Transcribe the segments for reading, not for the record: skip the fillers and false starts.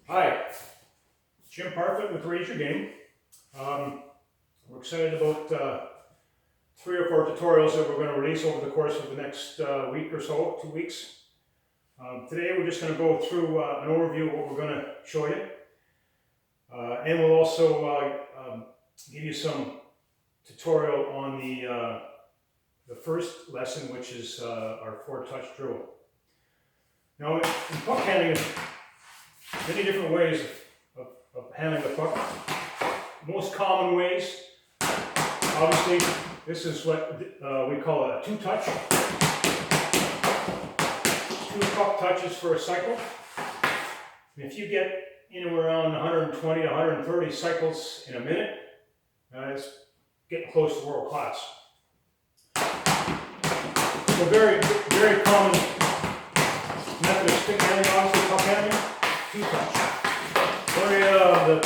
Hi, Jim Parfit with Raise Your Game. We're excited about 3 or 4 tutorials that we're going to release over the course of the next week or so, 2 weeks. Today we're just going to go through an overview of what we're going to show you. And we'll also give you some tutorial on the first lesson, which is our 4-touch drill. Now, in puck handling, many different ways of handling the puck. Most common ways, obviously, this is what we call a 2-touch. 2 puck touches for a cycle. And if you get anywhere around 120 to 130 cycles in a minute, it's getting close to world class. So very, very common method of stick handling, obviously puck handling, 2-touch. One of the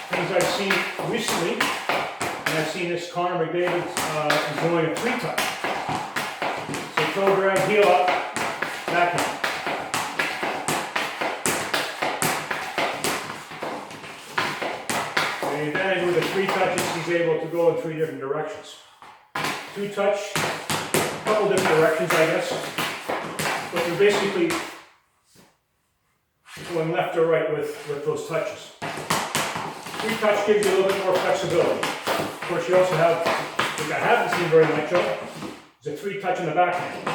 things I've seen recently, and I've seen this Connor McDavid is going a 3-touch. So toe drag, heel up, backhand. The advantage with the 3 touches, he's able to go in 3 different directions. 2-touch, a couple different directions, I guess. But you're basically going left or right with those touches. 3-touch gives you a little bit more flexibility. Of course, you also have, which I haven't seen very much of, is a 3-touch in the backhand.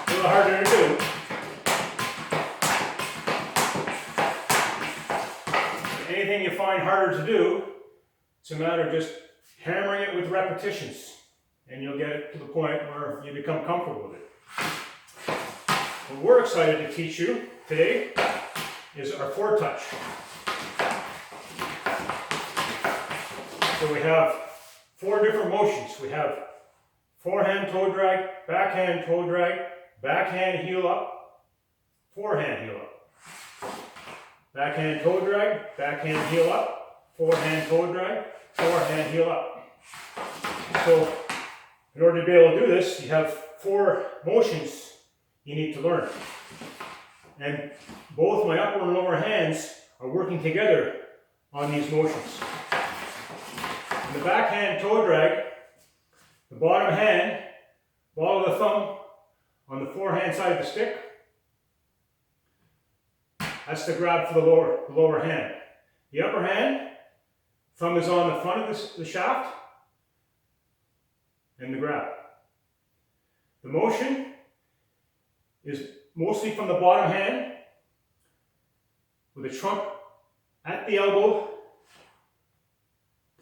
A little harder to do. Anything you find harder to do, it's a matter of just hammering it with repetitions, and you'll get it to the point where you become comfortable with it. What we're excited to teach you today is our 4-touch. So we have 4 different motions. We have forehand toe drag, backhand toe drag, backhand heel up, forehand heel up. Backhand toe drag, backhand heel up, forehand toe drag, forehand heel up. So in order to be able to do this, you have 4 motions you need to learn. And both my upper and lower hands are working together on these motions. In the backhand toe drag, the bottom hand, ball of the thumb on the forehand side of the stick, that's the grab for the lower hand. The upper hand, thumb is on the front of the shaft, and the grab. The motion is mostly from the bottom hand, with the trunk at the elbow,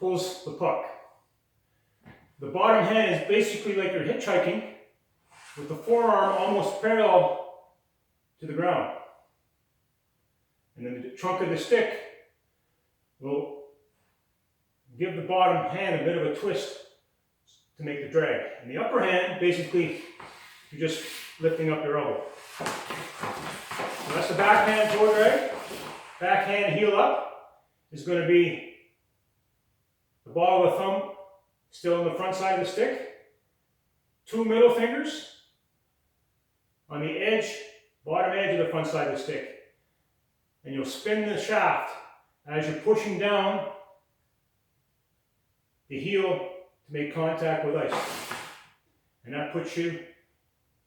pulls the puck. The bottom hand is basically like you're hitchhiking, with the forearm almost parallel to the ground. And then the trunk of the stick will give the bottom hand a bit of a twist to make the drag. And the upper hand, basically, you're just lifting up your elbow. So that's the backhand toe drag. Backhand heel up is going to be the ball of the thumb still on the front side of the stick. 2 middle fingers on the edge, bottom edge of the front side of the stick. And you'll spin the shaft as you're pushing down the heel to make contact with ice. And that puts you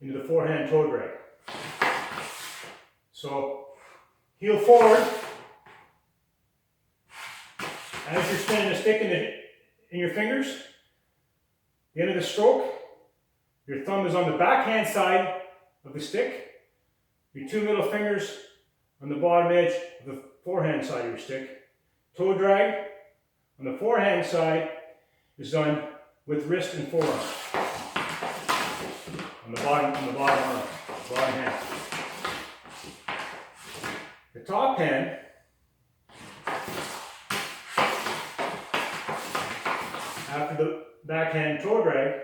into the forehand toe drag. So, heel forward, as you're spinning the stick in your fingers, the end of the stroke, your thumb is on the backhand side of the stick, your 2 middle fingers on the bottom edge of the forehand side of your stick. Toe drag on the forehand side is done with wrist and forearm. On the bottom arm, bottom hand. The top hand after the backhand toe drag,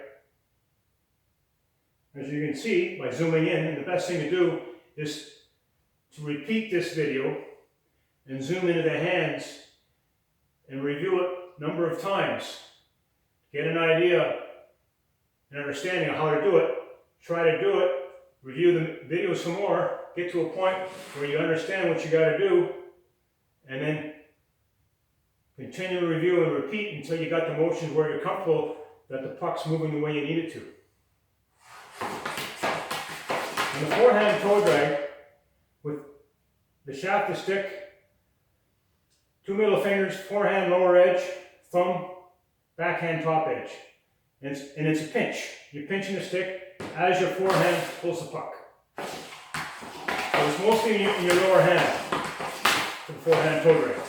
as you can see by zooming in, and the best thing to do is to repeat this video and zoom into the hands and review it a number of times. Get an idea and understanding of how to do it. Try to do it review the video some more, get to a point where you understand what you got to do, and then continue to review and repeat until you got the motions where you're comfortable that the puck's moving the way you need it to. On the forehand toe drag, with the shaft of the stick, 2 middle fingers, forehand lower edge, thumb, backhand top edge. And it's a pinch. You're pinching the stick as your forehand pulls the puck. So it's mostly in your lower hand for the forehand toe drag.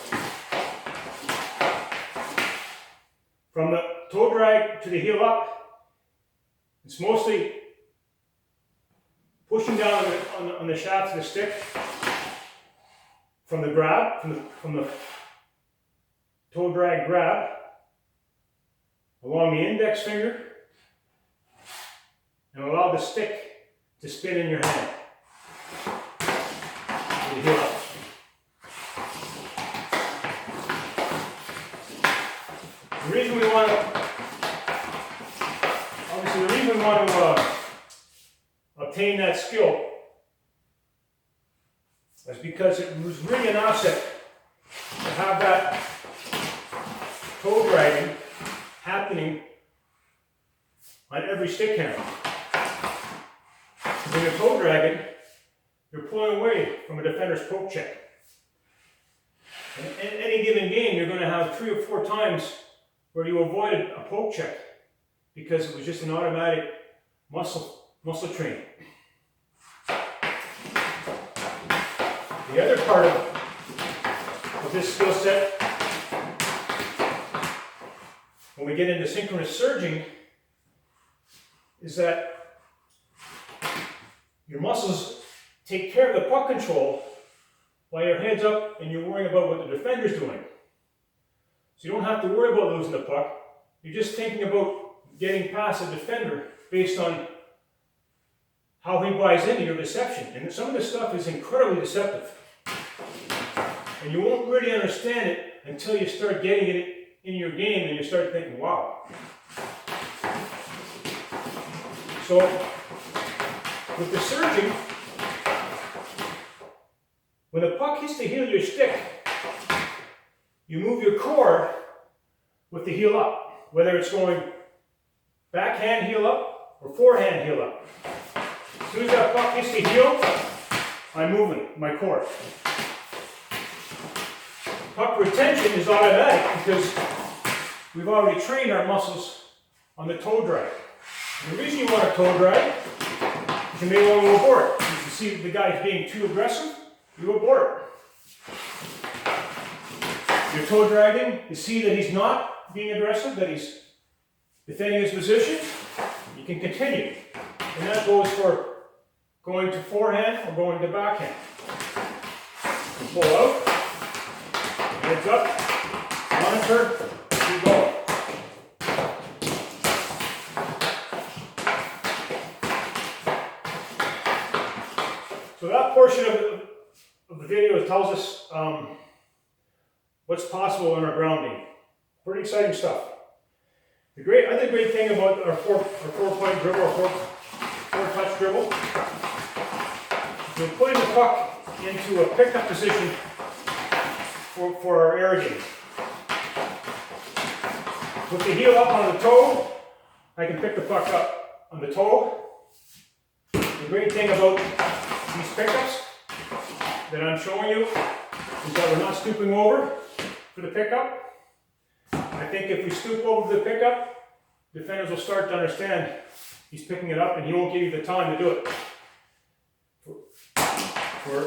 From the toe drag to the heel up, it's mostly pushing down on the shaft of the stick from the grab, from the toe drag grab, along the index finger, and allow the stick to spin in your hand. To the heel up. The reason we want to obtain that skill is because it was really an offset to have that toe dragging happening on every stick handle. When you're toe dragging, you're pulling away from a defender's poke check. And in any given game, you're going to have 3 or 4 times where you avoided a poke check because it was just an automatic muscle training. The other part of this skill set, when we get into synchronous surging, is that your muscles take care of the puck control while your head's up and you're worrying about what the defender's doing. So you don't have to worry about losing the puck. You're just thinking about getting past a defender based on how he buys into your deception. And some of this stuff is incredibly deceptive. And you won't really understand it until you start getting it in your game and you start thinking, wow. So, with the surging, when the puck hits the heel of your stick, you move your core with the heel up, whether it's going backhand heel up or forehand heel up. As soon as that puck hits the heel, I'm moving my core. Puck retention is automatic because we've already trained our muscles on the toe drag. And the reason you want a toe drag is you may want to abort. If you see the guy's being too aggressive, you abort. You're toe dragging, you see that he's not being aggressive, that he's defending his position, you can continue. And that goes for going to forehand or going to backhand. You pull out, heads up, monitor, keep going. So that portion of the video tells us what's possible in our grounding. Pretty exciting stuff. The other great thing about our four-point dribble, or four-touch dribble, is we're putting the puck into a pickup position for our air game. With the heel up on the toe, I can pick the puck up on the toe. The great thing about these pickups that I'm showing you is that we're not stooping over for the pickup. I think if we stoop over the pickup, defenders will start to understand he's picking it up and he won't give you the time to do it. For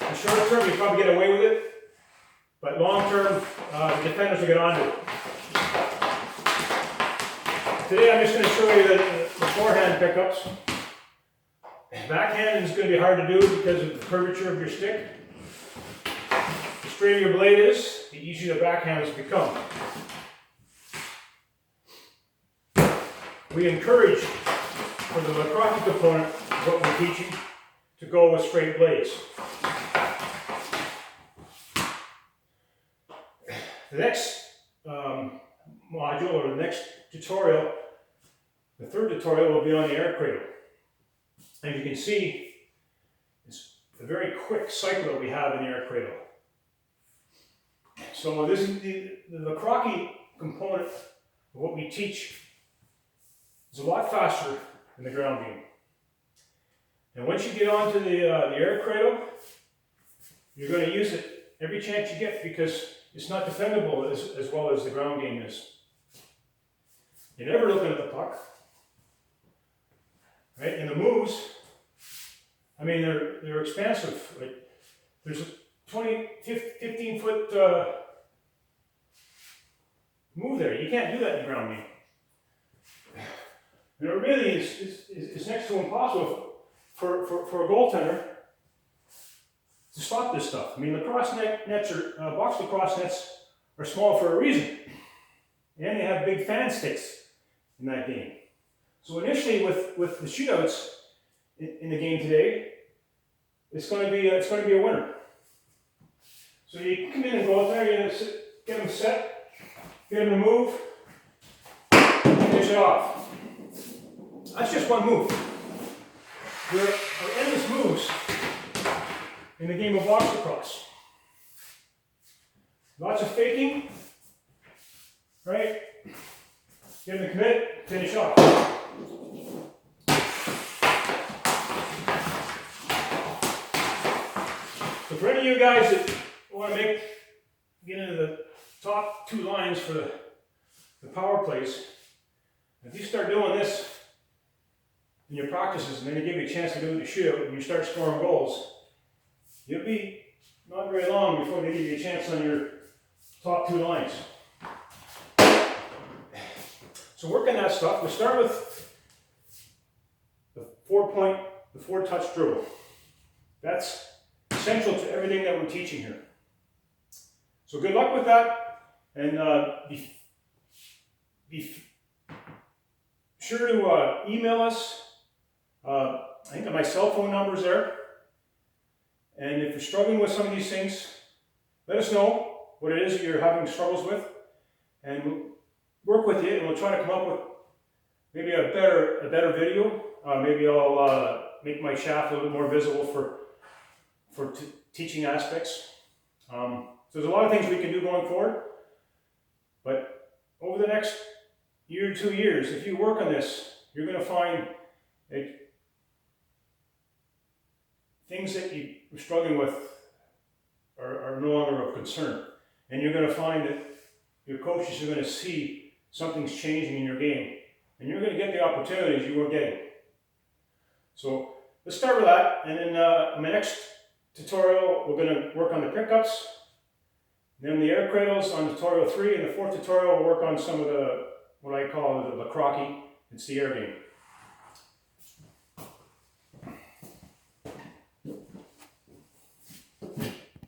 the short term, you probably get away with it, but long term, the defenders will get onto it. Today I'm just going to show you the forehand pickups. Backhand is going to be hard to do because of the curvature of your stick. The straighter your blade is, the easier the backhand has become. We encourage, for the lacrosse component of what we're teaching, to go with straight blades. The next module, or the next tutorial, The third tutorial will be on the air cradle. As you can see, it's a very quick cycle that we have in the air cradle. So this is the crocky component of what we teach is a lot faster than the ground game. And once you get onto the air cradle, you're going to use it every chance you get because it's not defendable as well as the ground game is. You're never looking at the puck. Right? And the moves, I mean, they're expansive. Like, there's a 15 foot move there. You can't do that in the ground game. And it really is next to impossible for a goaltender to stop this stuff. I mean, lacrosse nets or box lacrosse nets are small for a reason, and they have big fan sticks in that game. So initially, with the shootouts in the game today, it's going to be a winner. So you come in and go out there, you're going to get them set, get them to move, finish it off. That's just one move. There are endless moves in the game of box lacrosse. Lots of faking, right? Get them to commit, finish off. So for any of you guys that want to get into the top two lines for the power plays, if you start doing this in your practices and then they give you a chance to do the shootout and you start scoring goals, you'll be not very long before they give you a chance on your top two lines. So working that stuff, we start with the 4-touch dribble. That's essential to everything that we're teaching here. So good luck with that, and be sure to email us. I think my cell phone number is there. And if you're struggling with some of these things, let us know what it is that you're having struggles with, and we'll work with you, and we'll try to come up with maybe a better video. Maybe I'll make my shaft a little bit more visible for teaching aspects. So there's a lot of things we can do going forward, but over the next year or 2 years, if you work on this, you're going to find that things that you're struggling with are no longer of concern. And you're going to find that your coaches are going to see something's changing in your game. And you're going to get the opportunities you were getting. So let's start with that. And then in the next tutorial, we're going to work on the pickups. Then the air cradles on tutorial 3. And the fourth tutorial, we'll work on some of what I call the crocky. It's the air game.